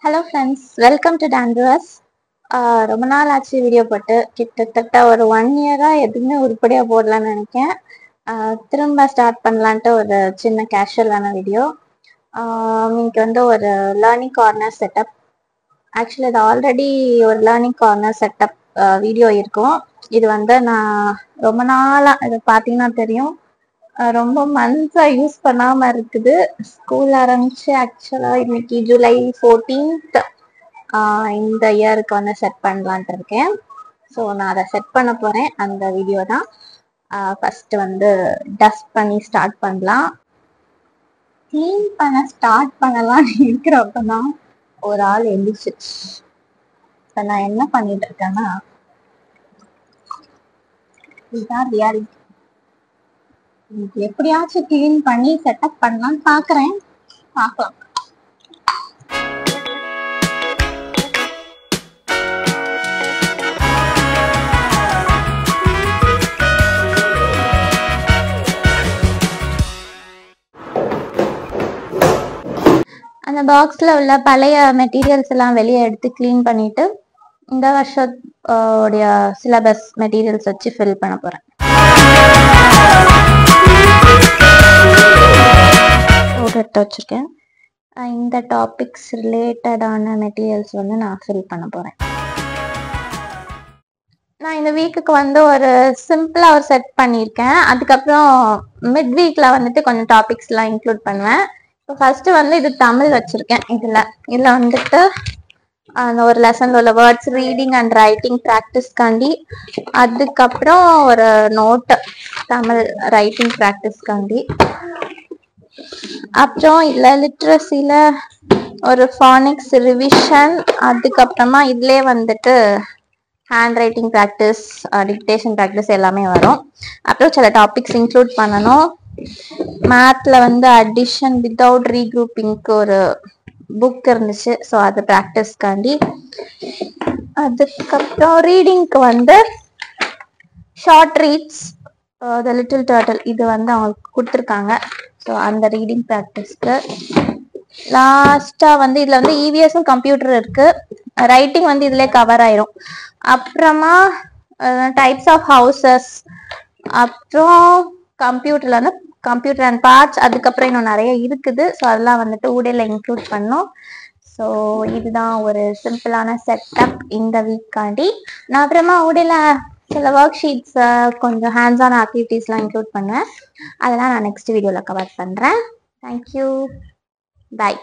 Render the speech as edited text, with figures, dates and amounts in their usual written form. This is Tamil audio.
Hello friends, welcome to Danvers. ரொம்ப நாள் ஆச்சு வீடியோ போட்டு. கிட்டத்தட்ட ஒரு 1 இயராக எதுவுமே உருப்படியாக போடலான்னு நினைக்கேன். திரும்ப ஸ்டார்ட் பண்ணலான்ட்டு ஒரு சின்ன கேஷுவலான வீடியோ. இன்னைக்கு வந்து ஒரு லேர்னிங் கார்னர் செட்டப். ஆக்சுவலி இது ஆல்ரெடி ஒரு லேர்னிங் கார்னர் செட்டப் வீடியோ இருக்கும். இது வந்து நான் ரொம்ப நாளாக இது பார்த்தீங்கன்னா தெரியும், ரொம்ப மந்த்ஸாக யூஸ் பண்ணாமல் இருக்குது. ஸ்கூல் ஆரம்பிச்சு ஆக்சுவலாக இன்னைக்கு ஜூலை 14th இந்த இயருக்கு வந்து செட் பண்ணலான்ட்டு இருக்கேன். ஸோ நான் அதை செட் பண்ண போகிறேன். அந்த வீடியோ தான். ஃபஸ்ட்டு வந்து டஸ்ட் பண்ணி ஸ்டார்ட் பண்ணலாம். க்ளீன் பண்ண ஸ்டார்ட் பண்ணலாம்னு இருக்கிறப்ப தான் ஒரு ஆள் எழுந்திரிச்சிச்சு. இப்போ நான் என்ன பண்ணிட்டு இருக்கேன்னா, இதுதான் ரியாலிட்டி. எப்படியாச்சும் கிளீன் பண்ணி செட்டப் பண்ணலாம்னு பார்க்குறேன். பார்க்கலாம். அந்த பாக்ஸில் உள்ள பழைய மெட்டீரியல்ஸ் எல்லாம் வெளியே எடுத்து க்ளீன் பண்ணிட்டு இந்த வருஷம் உடைய சிலபஸ் மெட்டீரியல்ஸ் வச்சு ஃபில் பண்ண போகிறேன். எடுத்து வச்சுருக்கேன். இந்த டாபிக்ஸ் ரிலேட்டடான மெட்டீரியல்ஸ் வந்து நான் ஃபில் பண்ண போகிறேன். நான் இந்த வீக்குக்கு வந்து ஒரு சிம்பிளாக ஒரு செட் பண்ணியிருக்கேன். அதுக்கப்புறம் மிட் வீக்கில் வந்துட்டு கொஞ்சம் டாபிக்ஸ்லாம் இன்க்ளூட் பண்ணுவேன். இப்போ ஃபர்ஸ்ட் வந்து இது தமிழ் வச்சிருக்கேன். இதில் வந்துட்டு அந்த ஒரு லெசன்ல உள்ள வேர்ட்ஸ் ரீடிங் அண்ட் ரைட்டிங் ப்ராக்டிஸ்காண்டி, அதுக்கப்புறம் ஒரு நோட்டு தமிழ் ரைட்டிங் ப்ராக்டிஸ்காண்டி, அப்புறம் இதில் லிட்ரஸியில் ஒரு ஃபானிக்ஸ் ரிவிஷன், அதுக்கப்புறமா இதிலே வந்துட்டு hand writing practice, dictation practice எல்லாமே வரும். அப்புறம் சில டாபிக்ஸ் இன்க்ளூட் பண்ணணும். மேத்ல வந்து அடிஷன் வித்தவுட் ரீக்ரூப்பிங்க்கு ஒரு புக் இருந்துச்சு. ஸோ அது ப்ராக்டிஸ்காண்டி. அதுக்கப்புறம் ரீடிங்க்கு வந்து short reads, the little turtle, இது வந்து அவங்களுக்கு கொடுத்துருக்காங்க. ஸோ அந்த ரீடிங் ப்ராக்டிஸ்க்கு. லாஸ்ட்டாக வந்து இதில் வந்து இவிஎஸும் கம்ப்யூட்டர் இருக்குது. ரைட்டிங் வந்து இதிலே கவர் ஆயிரும். அப்புறமா டைப்ஸ் ஆஃப் ஹவுசஸ், அப்புறம் கம்ப்யூட்டரில் வந்து கம்ப்யூட்டர் அண்ட் பார்ட்ஸ், அதுக்கப்புறம் இன்னும் நிறைய இருக்குது. ஸோ அதெல்லாம் வந்துட்டு ஊடையில் இன்க்ளூட் பண்ணோம். ஸோ இதுதான் ஒரு சிம்பிளான செட்டப் இந்த வீக்காண்டி. நான் அப்புறமா ஊடையில் சில ஒர்க் ஷீட்ஸ், கொஞ்சம் ஹேண்ட்ஸ் ஆன் ஆக்டிவிட்டீஸ்லாம் இன்க்ளூட் பண்ணுவேன். அதெல்லாம் நான் நெக்ஸ்ட் வீடியோவில் கவர் பண்ணுறேன். தேங்க்யூ, பாய்.